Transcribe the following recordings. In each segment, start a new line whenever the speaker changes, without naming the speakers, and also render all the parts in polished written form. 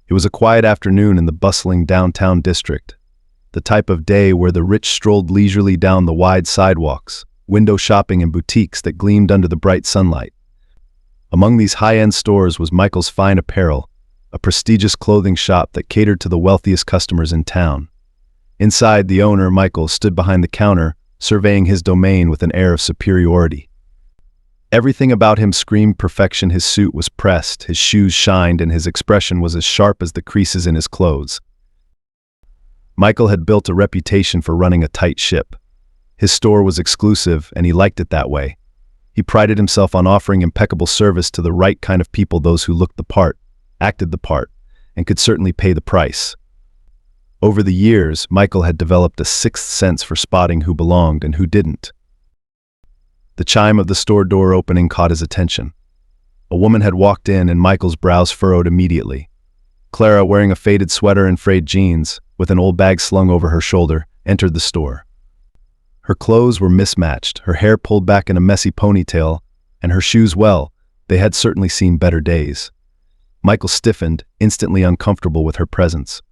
It was a quiet afternoon in the bustling downtown district, the type of day where the rich strolled leisurely down the wide sidewalks, window shopping in boutiques that gleamed under the bright sunlight. Among these high-end stores was Michael's Fine Apparel, a prestigious clothing shop that catered to the wealthiest customers in town. Inside, the owner, Michael, stood behind the counter, surveying his domain with an air of superiority. Everything about him screamed perfection. His suit was pressed, his shoes shined, and his expression was as sharp as the creases in his clothes. Michael had built a reputation for running a tight ship. His store was exclusive, and he liked it that way. He prided himself on offering impeccable service to the right kind of people, those who looked the part, acted the part, and could certainly pay the price. Over the years, Michael had developed a sixth sense for spotting who belonged and who didn't. The chime of the store door opening caught his attention. A woman had walked in, and Michael's brows furrowed immediately. Clara, wearing a faded sweater and frayed jeans, with an old bag slung over her shoulder, entered the store. Her clothes were mismatched, her hair pulled back in a messy ponytail, and her shoes, well, they had certainly seen better days. Michael stiffened, instantly uncomfortable with her presence.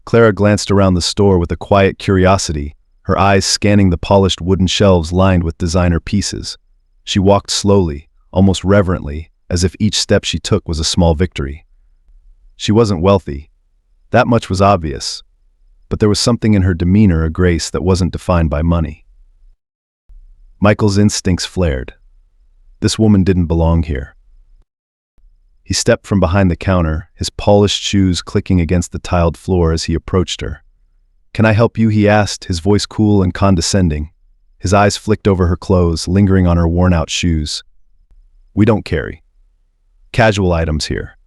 Clara glanced around the store with a quiet curiosity, her eyes scanning the polished wooden shelves lined with designer pieces. She walked slowly, almost reverently, as if each step she took was a small victory. She wasn't wealthy. That much was obvious. But there was something in her demeanor, a grace that wasn't defined by money. Michael's instincts flared. This woman didn't belong here. He stepped from behind the counter, his polished shoes clicking against the tiled floor as he approached her. "Can I help you?" he asked, his voice cool and condescending. His eyes flicked over her clothes, lingering on her worn-out shoes. "We don't carry casual items here."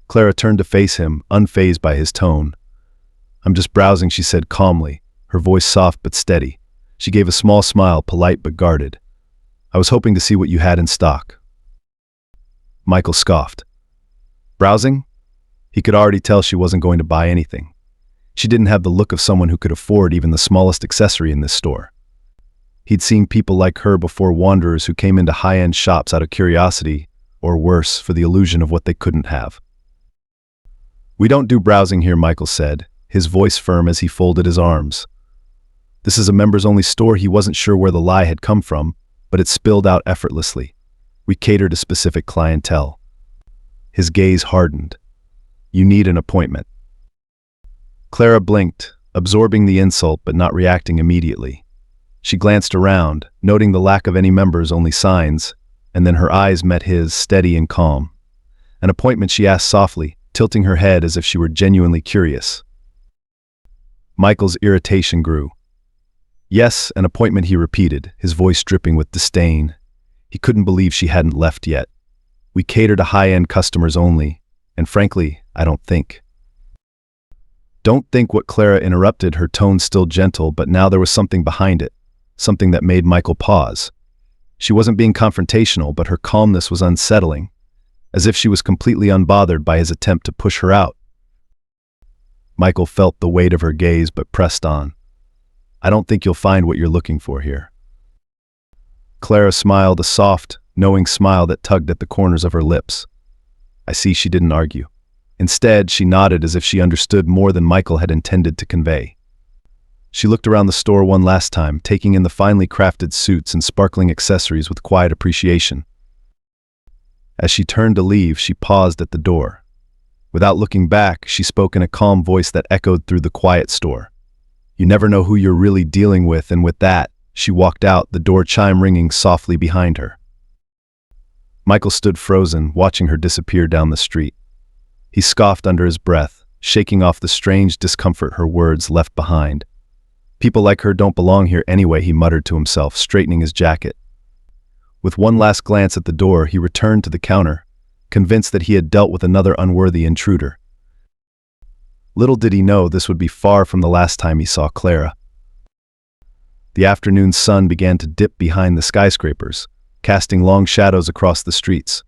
Clara turned to face him, unfazed by his tone. "I'm just browsing," she said calmly, her voice soft but steady. She gave a small smile, polite but guarded. "I was hoping to see what you had in stock." Michael scoffed. Browsing? He could already tell she wasn't going to buy anything. She didn't have the look of someone who could afford even the smallest accessory in this store. He'd seen people like her before, wanderers who came into high-end shops out of curiosity, or worse, for the illusion of what they couldn't have. "We don't do browsing here," Michael said, his voice firm as he folded his arms. This is a members-only store. He wasn't sure where the lie had come from, but it spilled out effortlessly. "We cater to specific clientele." His gaze hardened. "You need an appointment." Clara blinked, absorbing the insult but not reacting immediately. She glanced around, noting the lack of any members-only signs, and then her eyes met his, steady and calm. "An appointment?" she asked softly, tilting her head as if she were genuinely curious. Michael's irritation grew. "Yes, an appointment," he repeated, his voice dripping with disdain. He couldn't believe she hadn't left yet. "We cater to high-end customers only, and frankly, I don't think." "Don't think what?" Clara interrupted, her tone still gentle, but now there was something behind it, something that made Michael pause. She wasn't being confrontational, but her calmness was unsettling, as if she was completely unbothered by his attempt to push her out. Michael felt the weight of her gaze but pressed on. "I don't think you'll find what you're looking for here." Clara smiled, a soft, knowing smile that tugged at the corners of her lips. I see. She didn't argue. Instead, she nodded as if she understood more than Michael had intended to convey. She looked around the store one last time, taking in the finely crafted suits and sparkling accessories with quiet appreciation. As she turned to leave, she paused at the door. Without looking back, she spoke in a calm voice that echoed through the quiet store. "You never know who you're really dealing with," and with that, she walked out, the door chime ringing softly behind her. Michael stood frozen, watching her disappear down the street. He scoffed under his breath, shaking off the strange discomfort her words left behind. "People like her don't belong here anyway," he muttered to himself, straightening his jacket. With one last glance at the door, he returned to the counter, convinced that he had dealt with another unworthy intruder. Little did he know this would be far from the last time he saw Clara. The afternoon sun began to dip behind the skyscrapers, casting long shadows across the streets.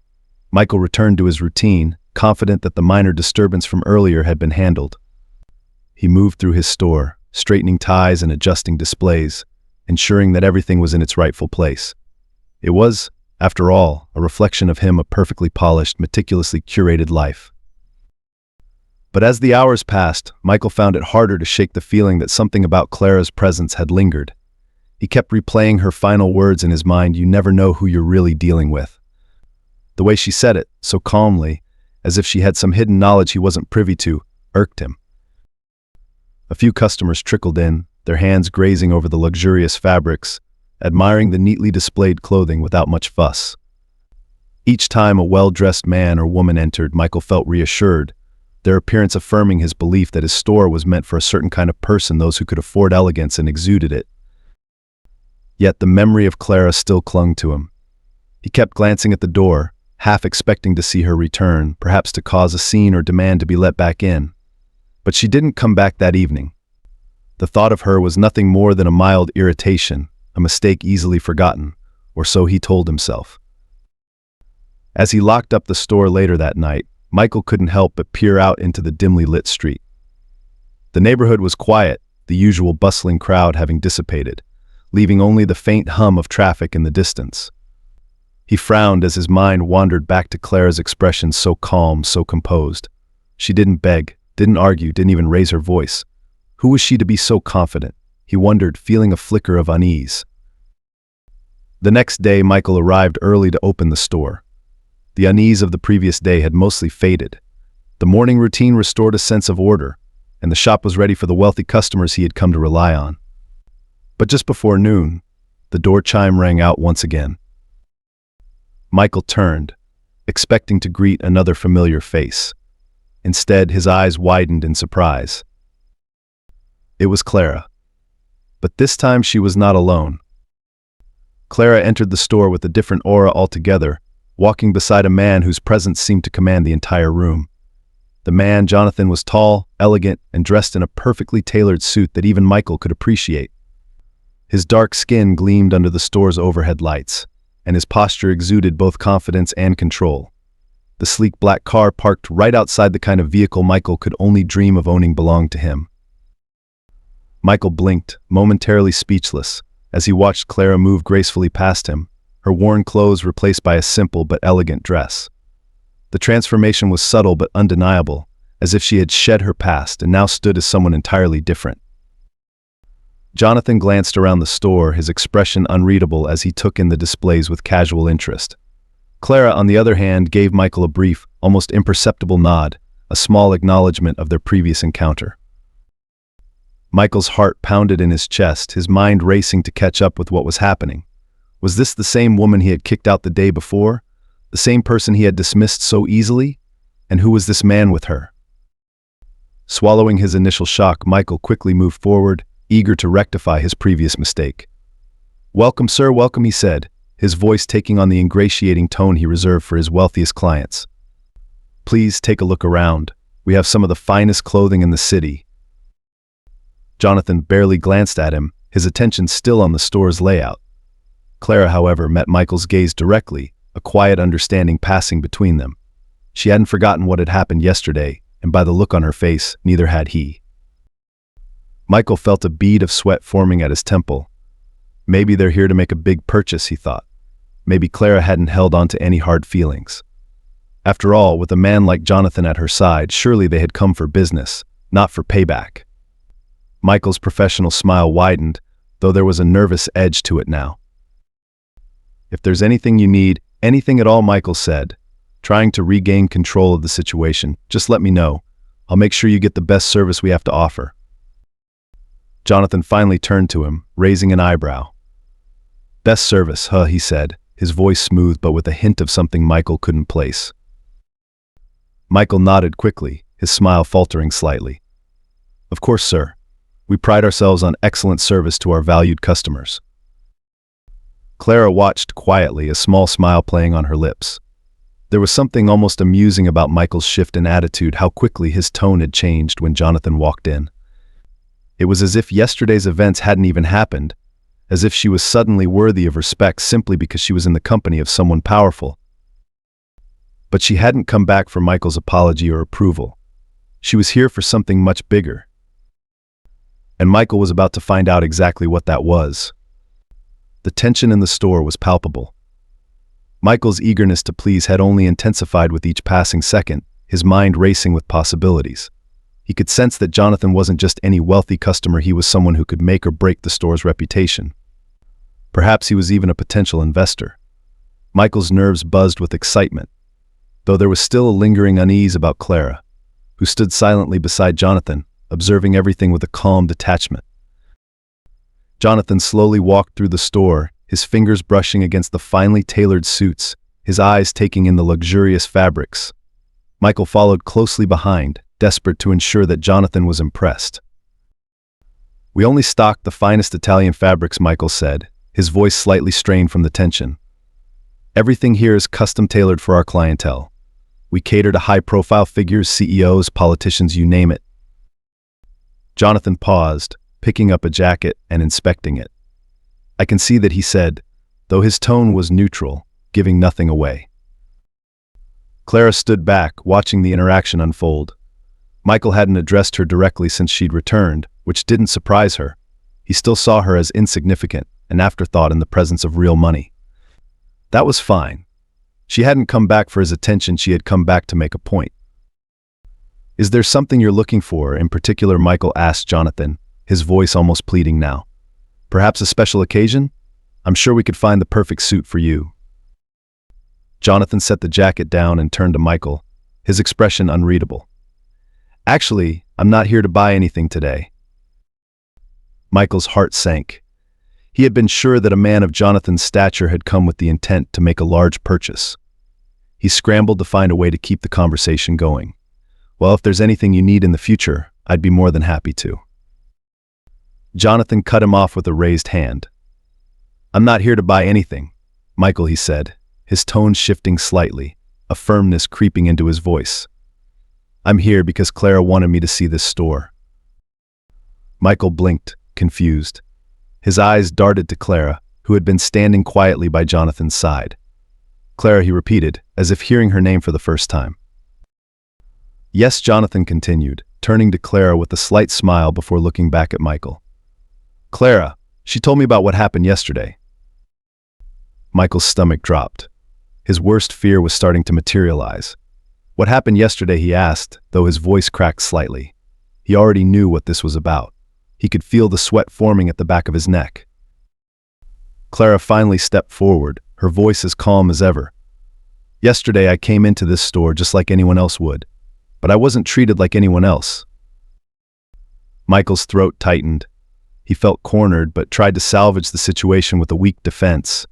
Michael returned to his routine, confident that the minor disturbance from earlier had been handled. He moved through his store, straightening ties and adjusting displays, ensuring that everything was in its rightful place. It was, after all, a reflection of him, a perfectly polished, meticulously curated life. But as the hours passed, Michael found it harder to shake the feeling that something about Clara's presence had lingered. He kept replaying her final words in his mind, "You never know who you're really dealing with." The way she said it, so calmly, as if she had some hidden knowledge he wasn't privy to, irked him. A few customers trickled in, their hands grazing over the luxurious fabrics, admiring the neatly displayed clothing without much fuss. Each time a well-dressed man or woman entered, Michael felt reassured, their appearance affirming his belief that his store was meant for a certain kind of person, those who could afford elegance and exuded it. Yet the memory of Clara still clung to him. He kept glancing at the door, half expecting to see her return, perhaps to cause a scene or demand to be let back in. But she didn't come back that evening. The thought of her was nothing more than a mild irritation, a mistake easily forgotten, or so he told himself. As he locked up the store later that night, Michael couldn't help but peer out into the dimly lit street. The neighborhood was quiet, the usual bustling crowd having dissipated, leaving only the faint hum of traffic in the distance. He frowned as his mind wandered back to Clara's expression, so calm, so composed. She didn't beg, didn't argue, didn't even raise her voice. Who was she to be so confident? He wondered, feeling a flicker of unease. The next day, Michael arrived early to open the store. The unease of the previous day had mostly faded. The morning routine restored a sense of order, and the shop was ready for the wealthy customers he had come to rely on. But just before noon, the door chime rang out once again. Michael turned, expecting to greet another familiar face. Instead, his eyes widened in surprise. It was Clara. But this time she was not alone. Clara entered the store with a different aura altogether, walking beside a man whose presence seemed to command the entire room. The man, Jonathan, was tall, elegant, and dressed in a perfectly tailored suit that even Michael could appreciate. His dark skin gleamed under the store's overhead lights, and his posture exuded both confidence and control. The sleek black car parked right outside the kind of vehicle Michael could only dream of owning belonged to him. Michael blinked, momentarily speechless, as he watched Clara move gracefully past him, her worn clothes replaced by a simple but elegant dress. The transformation was subtle but undeniable, as if she had shed her past and now stood as someone entirely different. Jonathan glanced around the store, his expression unreadable as he took in the displays with casual interest. Clara, on the other hand, gave Michael a brief, almost imperceptible nod, a small acknowledgement of their previous encounter. Michael's heart pounded in his chest, his mind racing to catch up with what was happening. Was this the same woman he had kicked out the day before? The same person he had dismissed so easily? And who was this man with her? Swallowing his initial shock, Michael quickly moved forward, eager to rectify his previous mistake. "Welcome, sir, welcome," he said, his voice taking on the ingratiating tone he reserved for his wealthiest clients. "Please take a look around. We have some of the finest clothing in the city." Jonathan barely glanced at him, his attention still on the store's layout. Clara, however, met Michael's gaze directly, a quiet understanding passing between them. She hadn't forgotten what had happened yesterday, and by the look on her face, neither had he. Michael felt a bead of sweat forming at his temple. Maybe they're here to make a big purchase, he thought. Maybe Clara hadn't held on to any hard feelings. After all, with a man like Jonathan at her side, surely they had come for business, not for payback. Michael's professional smile widened, though there was a nervous edge to it now. "If there's anything you need, anything at all," Michael said, trying to regain control of the situation, "just let me know. I'll make sure you get the best service we have to offer." Jonathan finally turned to him, raising an eyebrow. "Best service, huh?" he said, his voice smooth but with a hint of something Michael couldn't place. Michael nodded quickly, his smile faltering slightly. "Of course, sir. We pride ourselves on excellent service to our valued customers." Clara watched quietly, a small smile playing on her lips. There was something almost amusing about Michael's shift in attitude, how quickly his tone had changed when Jonathan walked in. It was as if yesterday's events hadn't even happened, as if she was suddenly worthy of respect simply because she was in the company of someone powerful. But she hadn't come back for Michael's apology or approval. She was here for something much bigger. And Michael was about to find out exactly what that was. The tension in the store was palpable. Michael's eagerness to please had only intensified with each passing second, his mind racing with possibilities. He could sense that Jonathan wasn't just any wealthy customer, he was someone who could make or break the store's reputation. Perhaps he was even a potential investor. Michael's nerves buzzed with excitement, though there was still a lingering unease about Clara, who stood silently beside Jonathan, observing everything with a calm detachment. Jonathan slowly walked through the store, his fingers brushing against the finely tailored suits, his eyes taking in the luxurious fabrics. Michael followed closely behind, desperate to ensure that Jonathan was impressed. "We only stock the finest Italian fabrics," Michael said, his voice slightly strained from the tension. "Everything here is custom-tailored for our clientele. We cater to high-profile figures, CEOs, politicians, you name it." Jonathan paused, picking up a jacket and inspecting it. "I can see that," he said, though his tone was neutral, giving nothing away. Clara stood back, watching the interaction unfold. Michael hadn't addressed her directly since she'd returned, which didn't surprise her. He still saw her as insignificant, an afterthought in the presence of real money. That was fine. She hadn't come back for his attention, she had come back to make a point. "Is there something you're looking for in particular?" Michael asked Jonathan, his voice almost pleading now. "Perhaps a special occasion? I'm sure we could find the perfect suit for you." Jonathan set the jacket down and turned to Michael, his expression unreadable. "Actually, I'm not here to buy anything today." Michael's heart sank. He had been sure that a man of Jonathan's stature had come with the intent to make a large purchase. He scrambled to find a way to keep the conversation going. "Well, if there's anything you need in the future, I'd be more than happy to." Jonathan cut him off with a raised hand. "I'm not here to buy anything, Michael," he said, his tone shifting slightly, a firmness creeping into his voice. "I'm here because Clara wanted me to see this store." Michael blinked, confused. His eyes darted to Clara, who had been standing quietly by Jonathan's side. "Clara," he repeated, as if hearing her name for the first time. "Yes," Jonathan continued, turning to Clara with a slight smile before looking back at Michael. "Clara, she told me about what happened yesterday." Michael's stomach dropped. His worst fear was starting to materialize. "What happened yesterday?" he asked, though his voice cracked slightly. He already knew what this was about. He could feel the sweat forming at the back of his neck. Clara finally stepped forward, her voice as calm as ever. "Yesterday I came into this store just like anyone else would, but I wasn't treated like anyone else." Michael's throat tightened. He felt cornered but tried to salvage the situation with a weak defense.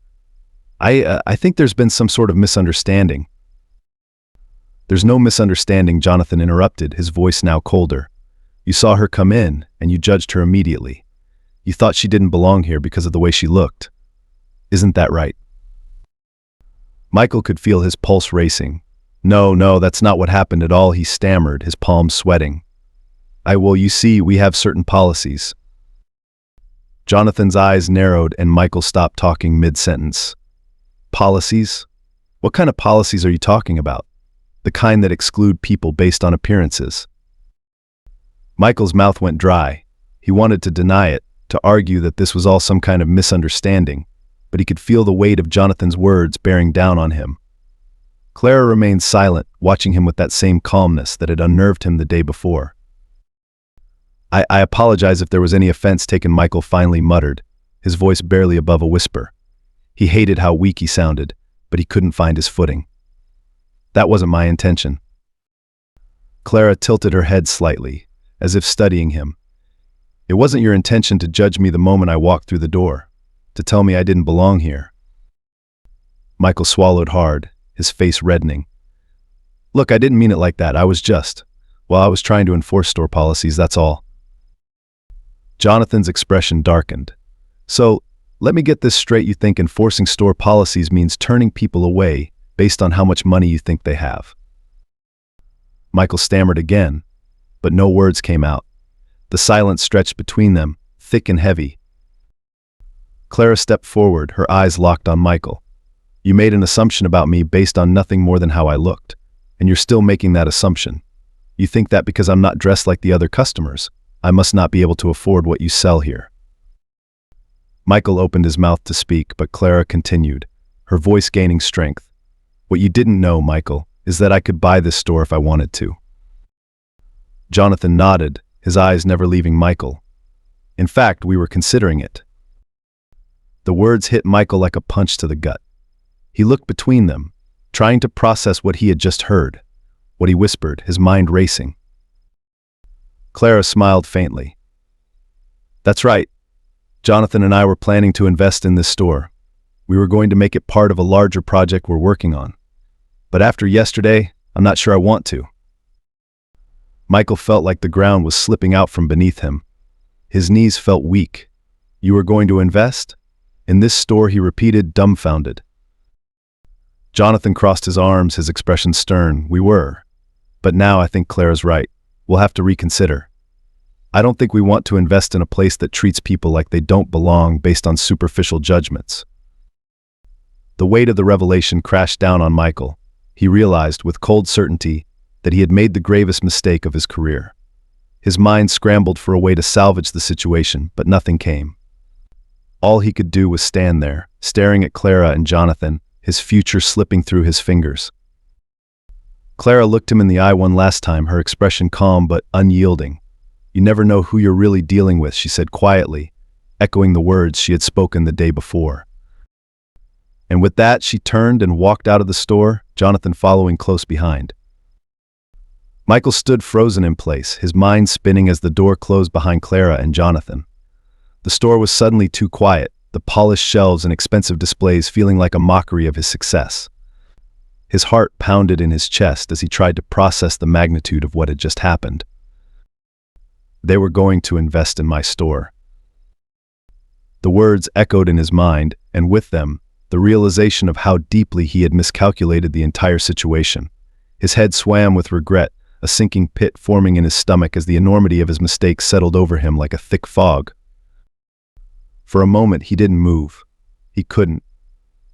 I think there's been some sort of misunderstanding." "There's no misunderstanding," Jonathan interrupted, his voice now colder. "You saw her come in, and you judged her immediately. You thought she didn't belong here because of the way she looked. Isn't that right?" Michael could feel his pulse racing. No, that's not what happened at all," he stammered, his palms sweating. Well, you see, we have certain policies." Jonathan's eyes narrowed and Michael stopped talking mid-sentence. "Policies? What kind of policies are you talking about? The kind that exclude people based on appearances?" Michael's mouth went dry. He wanted to deny it, to argue that this was all some kind of misunderstanding, but he could feel the weight of Jonathan's words bearing down on him. Clara remained silent, watching him with that same calmness that had unnerved him the day before. I apologize if there was any offense taken," Michael finally muttered, his voice barely above a whisper. He hated how weak he sounded, but he couldn't find his footing. "That wasn't my intention." Clara tilted her head slightly, as if studying him. "It wasn't your intention to judge me the moment I walked through the door, to tell me I didn't belong here." Michael swallowed hard, his face reddening. "Look, I didn't mean it like that. I was trying to enforce store policies, that's all." Jonathan's expression darkened. "So, let me get this straight. You think enforcing store policies means turning people away based on how much money you think they have?" Michael stammered again, but no words came out. The silence stretched between them, thick and heavy. Clara stepped forward, her eyes locked on Michael. "You made an assumption about me based on nothing more than how I looked, and you're still making that assumption. You think that because I'm not dressed like the other customers, I must not be able to afford what you sell here." Michael opened his mouth to speak, but Clara continued, her voice gaining strength. "What you didn't know, Michael, is that I could buy this store if I wanted to." Jonathan nodded, his eyes never leaving Michael. In fact, we were considering it. The words hit Michael like a punch to the gut. He looked between them, trying to process what he had just heard, what he whispered, his mind racing. Clara smiled faintly. That's right. Jonathan and I were planning to invest in this store. We were going to make it part of a larger project we're working on. But after yesterday, I'm not sure I want to. Michael felt like the ground was slipping out from beneath him. His knees felt weak. You were going to invest? In this store, he repeated, dumbfounded. Jonathan crossed his arms, his expression stern. We were. But now I think Clara's right. We'll have to reconsider. I don't think we want to invest in a place that treats people like they don't belong based on superficial judgments. The weight of the revelation crashed down on Michael. He realized, with cold certainty, that he had made the gravest mistake of his career. His mind scrambled for a way to salvage the situation, but nothing came. All he could do was stand there, staring at Clara and Jonathan, his future slipping through his fingers. Clara looked him in the eye one last time, her expression calm but unyielding. You never know who you're really dealing with, she said quietly, echoing the words she had spoken the day before. And with that, she turned and walked out of the store, Jonathan following close behind. Michael stood frozen in place, his mind spinning as the door closed behind Clara and Jonathan. The store was suddenly too quiet, the polished shelves and expensive displays feeling like a mockery of his success. His heart pounded in his chest as he tried to process the magnitude of what had just happened. They were going to invest in my store. The words echoed in his mind, and with them, the realization of how deeply he had miscalculated the entire situation. His head swam with regret, a sinking pit forming in his stomach as the enormity of his mistake settled over him like a thick fog. For a moment, he didn't move. He couldn't.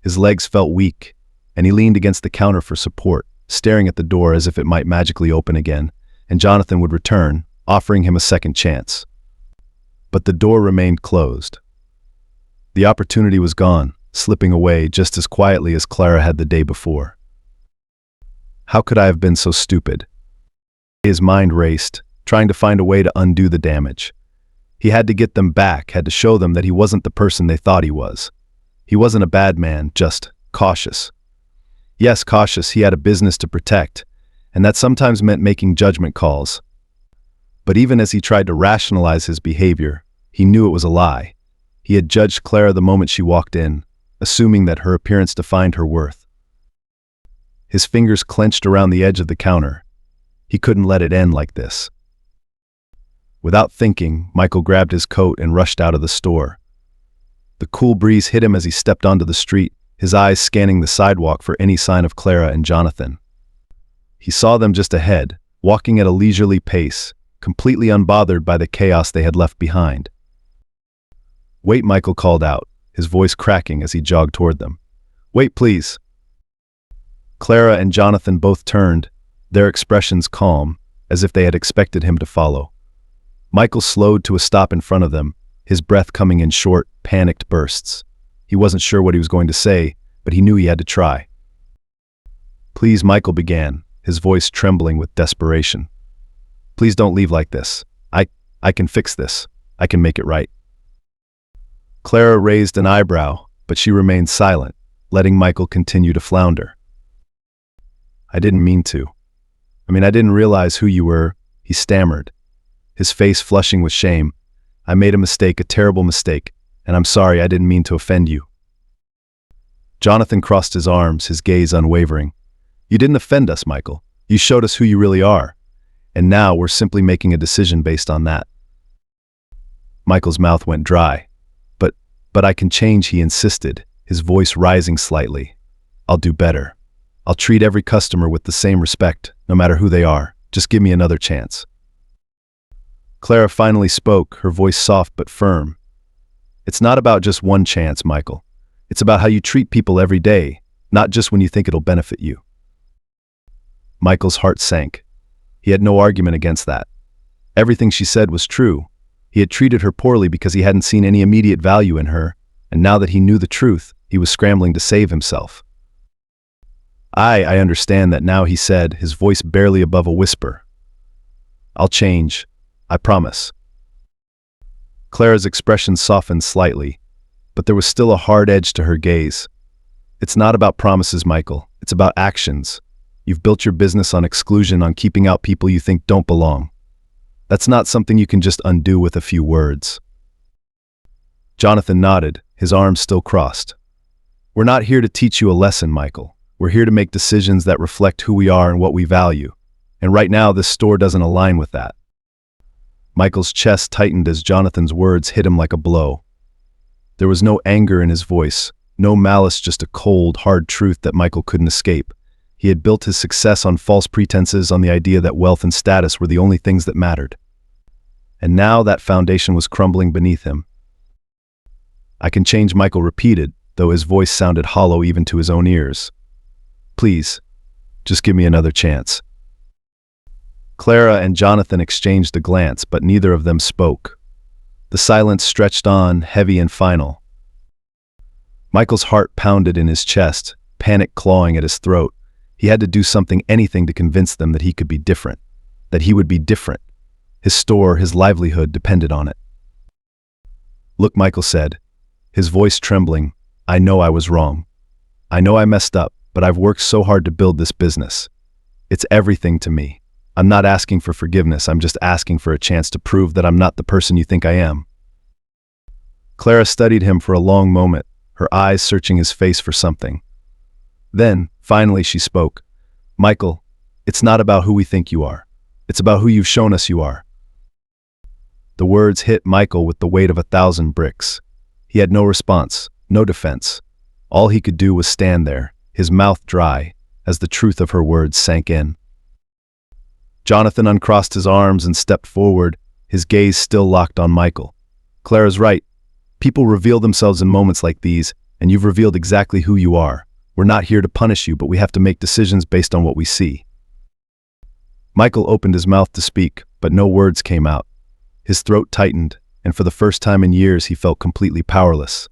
His legs felt weak, and he leaned against the counter for support, staring at the door as if it might magically open again, and Jonathan would return, offering him a second chance. But the door remained closed. The opportunity was gone, slipping away just as quietly as Clara had the day before. How could I have been so stupid? His mind raced, trying to find a way to undo the damage. He had to get them back, had to show them that he wasn't the person they thought he was. He wasn't a bad man, just cautious. Yes, cautious, he had a business to protect, and that sometimes meant making judgment calls. But even as he tried to rationalize his behavior, he knew it was a lie. He had judged Clara the moment she walked in, assuming that her appearance defined her worth. His fingers clenched around the edge of the counter. He couldn't let it end like this. Without thinking, Michael grabbed his coat and rushed out of the store. The cool breeze hit him as he stepped onto the street, his eyes scanning the sidewalk for any sign of Clara and Jonathan. He saw them just ahead, walking at a leisurely pace, completely unbothered by the chaos they had left behind. Wait, Michael called out, his voice cracking as he jogged toward them. Wait, please. Clara and Jonathan both turned, their expressions calm, as if they had expected him to follow. Michael slowed to a stop in front of them, his breath coming in short, panicked bursts. He wasn't sure what he was going to say, but he knew he had to try. Please, Michael began, his voice trembling with desperation. Please don't leave like this. I can fix this. I can make it right. Clara raised an eyebrow, but she remained silent, letting Michael continue to flounder. I didn't mean to. I didn't realize who you were, he stammered, his face flushing with shame. I made a mistake, a terrible mistake, and I'm sorry, I didn't mean to offend you. Jonathan crossed his arms, his gaze unwavering. You didn't offend us, Michael. You showed us who you really are, and now we're simply making a decision based on that. Michael's mouth went dry. But I can change, he insisted, his voice rising slightly. I'll do better. I'll treat every customer with the same respect, no matter who they are. Just give me another chance. Clara finally spoke, her voice soft but firm. It's not about just one chance, Michael. It's about how you treat people every day, not just when you think it'll benefit you. Michael's heart sank. He had no argument against that. Everything she said was true. He had treated her poorly because he hadn't seen any immediate value in her, and now that he knew the truth, he was scrambling to save himself. I understand that now, he said, his voice barely above a whisper. I'll change. I promise. Clara's expression softened slightly, but there was still a hard edge to her gaze. It's not about promises, Michael. It's about actions. You've built your business on exclusion, on keeping out people you think don't belong. That's not something you can just undo with a few words. Jonathan nodded, his arms still crossed. We're not here to teach you a lesson, Michael. We're here to make decisions that reflect who we are and what we value. And right now, this store doesn't align with that. Michael's chest tightened as Jonathan's words hit him like a blow. There was no anger in his voice, no malice, just a cold, hard truth that Michael couldn't escape. He had built his success on false pretenses, on the idea that wealth and status were the only things that mattered. And now that foundation was crumbling beneath him. I can change, Michael repeated, though his voice sounded hollow even to his own ears. Please, just give me another chance. Clara and Jonathan exchanged a glance, but neither of them spoke. The silence stretched on, heavy and final. Michael's heart pounded in his chest, panic clawing at his throat. He had to do something, anything, to convince them that he could be different, that he would be different. His store, his livelihood depended on it. Look, Michael said, his voice trembling, I know I was wrong. I know I messed up, but I've worked so hard to build this business. It's everything to me. I'm not asking for forgiveness, I'm just asking for a chance to prove that I'm not the person you think I am. Clara studied him for a long moment, her eyes searching his face for something. Then, finally, she spoke. Michael, it's not about who we think you are. It's about who you've shown us you are. The words hit Michael with the weight of 1,000 bricks. He had no response, no defense. All he could do was stand there, his mouth dry, as the truth of her words sank in. Jonathan uncrossed his arms and stepped forward, his gaze still locked on Michael. Clara's right. People reveal themselves in moments like these, and you've revealed exactly who you are. We're not here to punish you, but we have to make decisions based on what we see. Michael opened his mouth to speak, but no words came out. His throat tightened, and for the first time in years he felt completely powerless.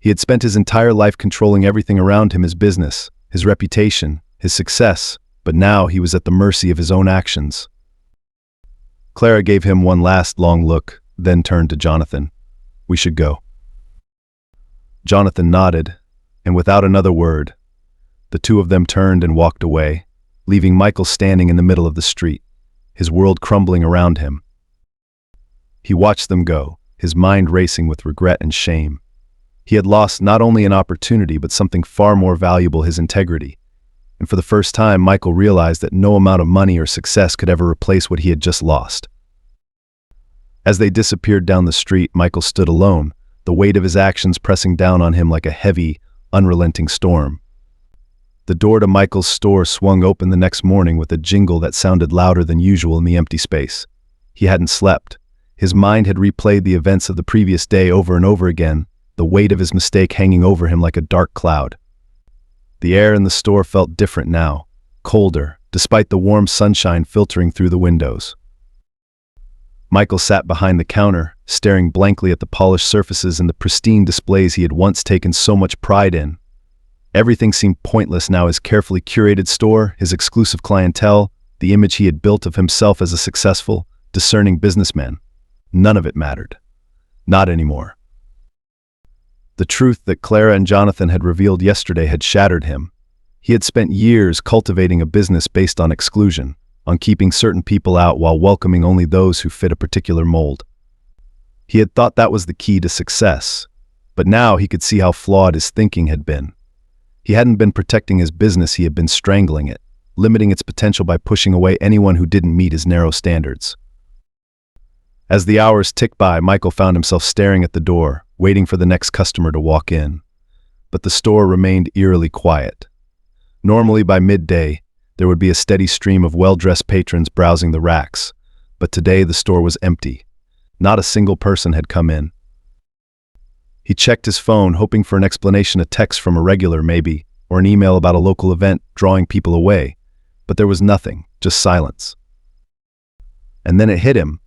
He had spent his entire life controlling everything around him, his business, his reputation, his success, but now he was at the mercy of his own actions. Clara gave him one last long look, then turned to Jonathan. We should go. Jonathan nodded, and without another word, the two of them turned and walked away, leaving Michael standing in the middle of the street, his world crumbling around him. He watched them go, his mind racing with regret and shame. He had lost not only an opportunity, but something far more valuable, his integrity. And for the first time, Michael realized that no amount of money or success could ever replace what he had just lost. As they disappeared down the street, Michael stood alone, the weight of his actions pressing down on him like a heavy, unrelenting storm. The door to Michael's store swung open the next morning with a jingle that sounded louder than usual in the empty space. He hadn't slept. His mind had replayed the events of the previous day over and over again, the weight of his mistake hanging over him like a dark cloud. The air in the store felt different now, colder, despite the warm sunshine filtering through the windows. Michael sat behind the counter, staring blankly at the polished surfaces and the pristine displays he had once taken so much pride in. Everything seemed pointless now, his carefully curated store, his exclusive clientele, the image he had built of himself as a successful, discerning businessman. None of it mattered. Not anymore. The truth that Clara and Jonathan had revealed yesterday had shattered him. He had spent years cultivating a business based on exclusion, on keeping certain people out while welcoming only those who fit a particular mold. He had thought that was the key to success, but now he could see how flawed his thinking had been. He hadn't been protecting his business, he had been strangling it, limiting its potential by pushing away anyone who didn't meet his narrow standards. As the hours ticked by, Michael found himself staring at the door, waiting for the next customer to walk in. But the store remained eerily quiet. Normally by midday, there would be a steady stream of well-dressed patrons browsing the racks, but today the store was empty. Not a single person had come in. He checked his phone, hoping for an explanation, a text from a regular maybe, or an email about a local event drawing people away, but there was nothing, just silence. And then it hit him.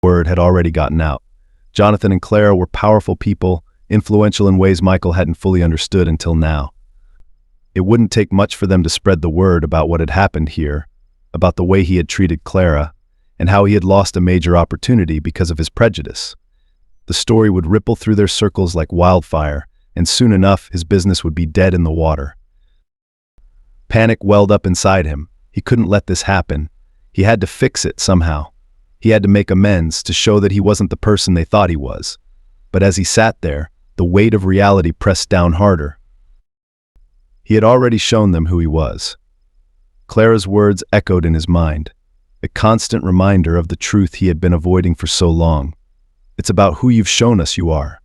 Word had already gotten out. Jonathan and Clara were powerful people, influential in ways Michael hadn't fully understood until now. It wouldn't take much for them to spread the word about what had happened here, about the way he had treated Clara, and how he had lost a major opportunity because of his prejudice. The story would ripple through their circles like wildfire, and soon enough his business would be dead in the water. Panic welled up inside him. He couldn't let this happen. He had to fix it somehow. He had to make amends to show that he wasn't the person they thought he was. But as he sat there, the weight of reality pressed down harder. He had already shown them who he was. Clara's words echoed in his mind, a constant reminder of the truth he had been avoiding for so long. It's about who you've shown us you are.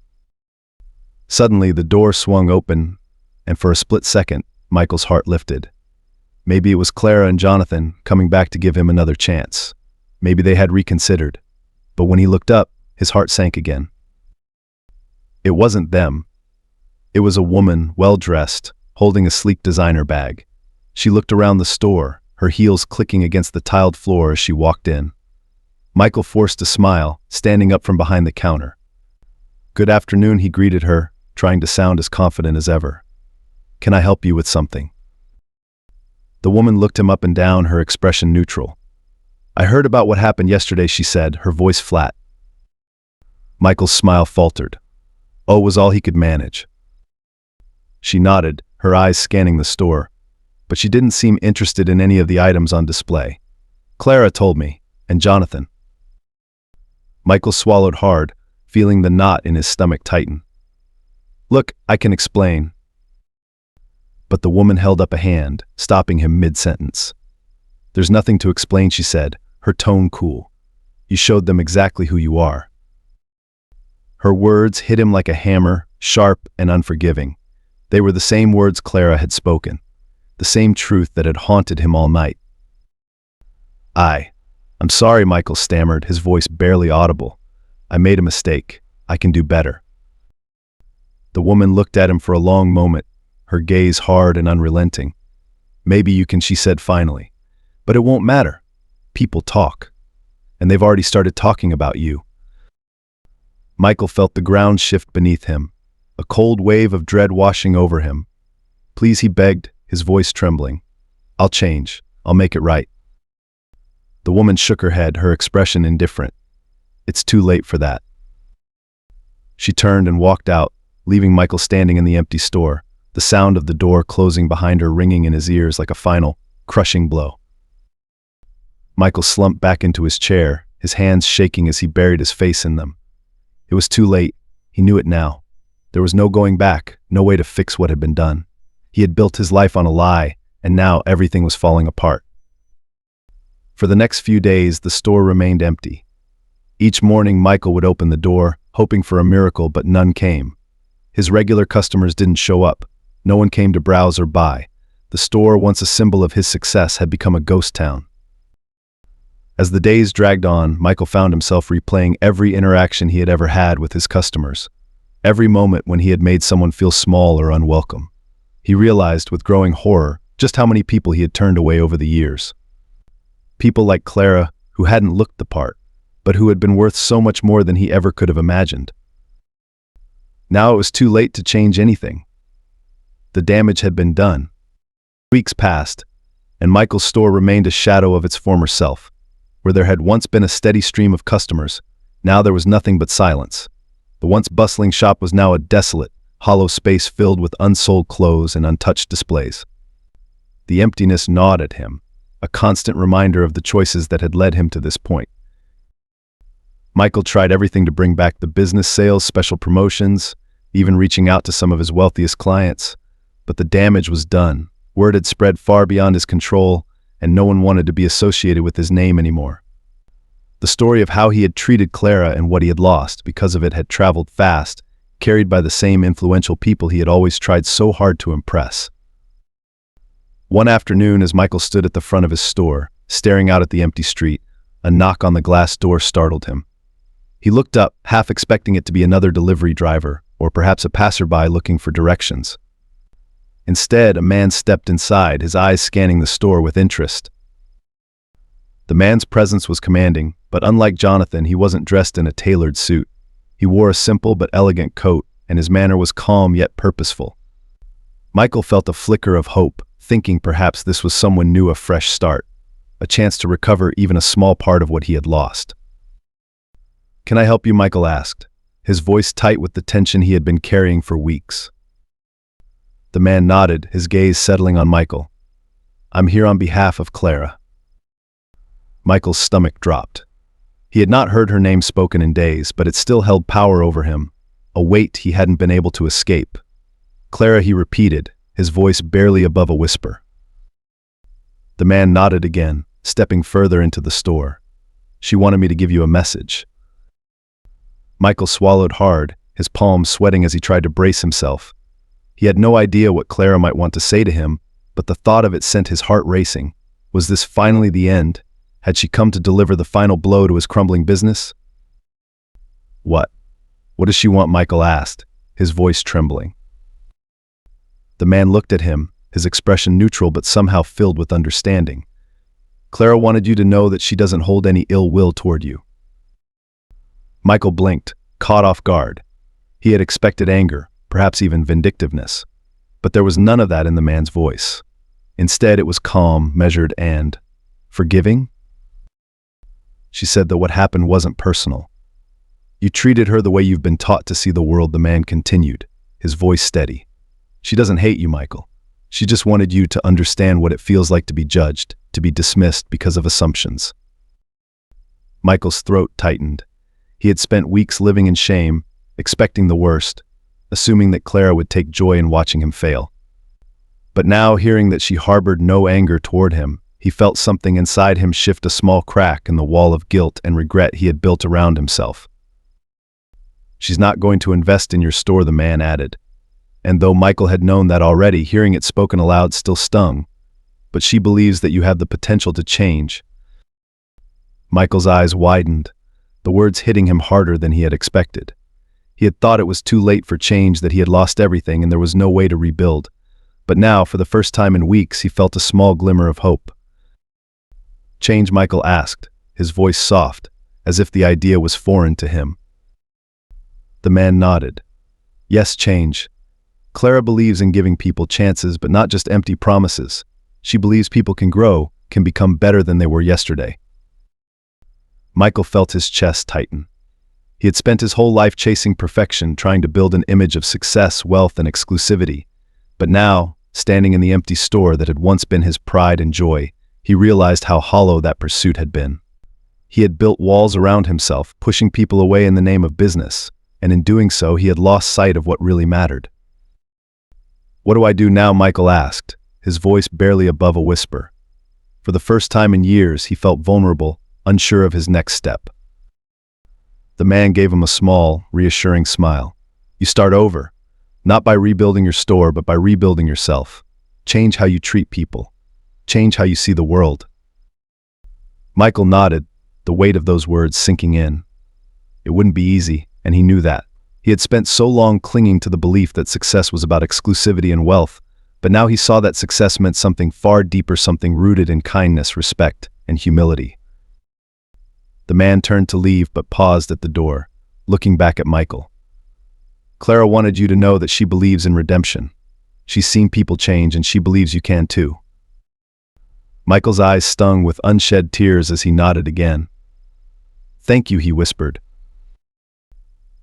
Suddenly, the door swung open, and for a split second, Michael's heart lifted. Maybe it was Clara and Jonathan coming back to give him another chance. Maybe they had reconsidered. But when he looked up, his heart sank again. It wasn't them. It was a woman, well-dressed, holding a sleek designer bag. She looked around the store, her heels clicking against the tiled floor as she walked in. Michael forced a smile, standing up from behind the counter. "Good afternoon," he greeted her, trying to sound as confident as ever. "Can I help you with something?" The woman looked him up and down, her expression neutral. "I heard about what happened yesterday," she said, her voice flat. Michael's smile faltered. Oh, was all he could manage. She nodded, her eyes scanning the store, but she didn't seem interested in any of the items on display. "Clara told me, and Jonathan." Michael swallowed hard, feeling the knot in his stomach tighten. "Look, I can explain." But the woman held up a hand, stopping him mid-sentence. "There's nothing to explain," she said, her tone cool. "You showed them exactly who you are." Her words hit him like a hammer, sharp and unforgiving. They were the same words Clara had spoken, the same truth that had haunted him all night. I'm sorry," Michael stammered, his voice barely audible. "I made a mistake. I can do better." The woman looked at him for a long moment, her gaze hard and unrelenting. "Maybe you can," she said finally. "But it won't matter. People talk. And they've already started talking about you." Michael felt the ground shift beneath him, a cold wave of dread washing over him. "Please," he begged, his voice trembling. "I'll change. I'll make it right." The woman shook her head, her expression indifferent. "It's too late for that." She turned and walked out, leaving Michael standing in the empty store, the sound of the door closing behind her ringing in his ears like a final, crushing blow. Michael slumped back into his chair, his hands shaking as he buried his face in them. It was too late. He knew it now. There was no going back, no way to fix what had been done. He had built his life on a lie, and now everything was falling apart. For the next few days, the store remained empty. Each morning, Michael would open the door, hoping for a miracle, but none came. His regular customers didn't show up. No one came to browse or buy. The store, once a symbol of his success, had become a ghost town. As the days dragged on, Michael found himself replaying every interaction he had ever had with his customers, every moment when he had made someone feel small or unwelcome. He realized, with growing horror, just how many people he had turned away over the years. People like Clara, who hadn't looked the part, but who had been worth so much more than he ever could have imagined. Now it was too late to change anything. The damage had been done. Weeks passed, and Michael's store remained a shadow of its former self. Where there had once been a steady stream of customers, now there was nothing but silence. The once bustling shop was now a desolate, hollow space filled with unsold clothes and untouched displays. The emptiness gnawed at him, a constant reminder of the choices that had led him to this point. Michael tried everything to bring back the business sales, special promotions, even reaching out to some of his wealthiest clients. But the damage was done. Word had spread far beyond his control, and no one wanted to be associated with his name anymore. The story of how he had treated Clara and what he had lost because of it had traveled fast, carried by the same influential people he had always tried so hard to impress. One afternoon, as Michael stood at the front of his store, staring out at the empty street, a knock on the glass door startled him. He looked up, half expecting it to be another delivery driver, or perhaps a passerby looking for directions. Instead, a man stepped inside, his eyes scanning the store with interest. The man's presence was commanding, but unlike Jonathan, he wasn't dressed in a tailored suit. He wore a simple but elegant coat, and his manner was calm yet purposeful. Michael felt a flicker of hope, thinking perhaps this was someone new, a fresh start. a chance to recover even a small part of what he had lost. "Can I help you?" Michael asked, his voice tight with the tension he had been carrying for weeks. The man nodded, his gaze settling on Michael. "I'm here on behalf of Clara." Michael's stomach dropped. He had not heard her name spoken in days, but it still held power over him, a weight he hadn't been able to escape. "Clara," he repeated, his voice barely above a whisper. The man nodded again, stepping further into the store. "She wanted me to give you a message." Michael swallowed hard, his palms sweating as he tried to brace himself. He had no idea what Clara might want to say to him, but the thought of it sent his heart racing. Was this finally the end? Had she come to deliver the final blow to his crumbling business? What does she want?" Michael asked, his voice trembling. The man looked at him, his expression neutral but somehow filled with understanding. "Clara wanted you to know that she doesn't hold any ill will toward you." Michael blinked, caught off guard. He had expected anger, perhaps even vindictiveness. But there was none of that in the man's voice. Instead, it was calm, measured, and forgiving. "She said that what happened wasn't personal. You treated her the way you've been taught to see the world," the man continued, his voice steady. "She doesn't hate you, Michael. She just wanted you to understand what it feels like to be judged, to be dismissed because of assumptions." Michael's throat tightened. He had spent weeks living in shame, expecting the worst, assuming that Clara would take joy in watching him fail. But now, hearing that she harbored no anger toward him, he felt something inside him shift a small crack in the wall of guilt and regret he had built around himself. "She's not going to invest in your store," the man added. And though Michael had known that already, hearing it spoken aloud still stung. "But she believes that you have the potential to change." Michael's eyes widened, the words hitting him harder than he had expected. He had thought it was too late for change, that he had lost everything and there was no way to rebuild. But now, for the first time in weeks, he felt a small glimmer of hope. "Change?" Michael asked, his voice soft, as if the idea was foreign to him. The man nodded. "Yes, change. Clara believes in giving people chances, but not just empty promises. She believes people can grow, can become better than they were yesterday." Michael felt his chest tighten. He had spent his whole life chasing perfection, trying to build an image of success, wealth, and exclusivity. But now, standing in the empty store that had once been his pride and joy, he realized how hollow that pursuit had been. He had built walls around himself, pushing people away in the name of business, and in doing so, he had lost sight of what really mattered. "What do I do now?" Michael asked, his voice barely above a whisper. For the first time in years, he felt vulnerable, unsure of his next step. The man gave him a small, reassuring smile. "You start over, not by rebuilding your store, but by rebuilding yourself. Change how you treat people. Change how you see the world." Michael nodded, the weight of those words sinking in. It wouldn't be easy, and he knew that. He had spent so long clinging to the belief that success was about exclusivity and wealth, but now he saw that success meant something far deeper, something rooted in kindness, respect, and humility. The man turned to leave but paused at the door, looking back at Michael. "Clara wanted you to know that she believes in redemption. She's seen people change and she believes you can too." Michael's eyes stung with unshed tears as he nodded again. "Thank you," he whispered.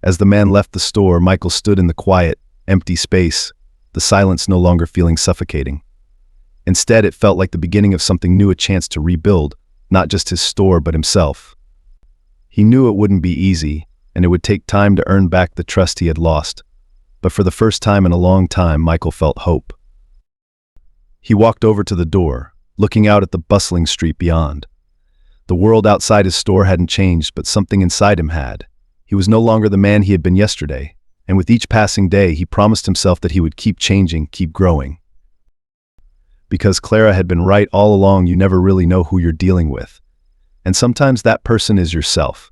As the man left the store, Michael stood in the quiet, empty space, the silence no longer feeling suffocating. Instead, it felt like the beginning of something new, a chance to rebuild, not just his store but himself. He knew it wouldn't be easy, and it would take time to earn back the trust he had lost. But for the first time in a long time, Michael felt hope. He walked over to the door, looking out at the bustling street beyond. The world outside his store hadn't changed, but something inside him had. He was no longer the man he had been yesterday, and with each passing day, he promised himself that he would keep changing, keep growing. Because Clara had been right all along, you never really know who you're dealing with. And sometimes that person is yourself.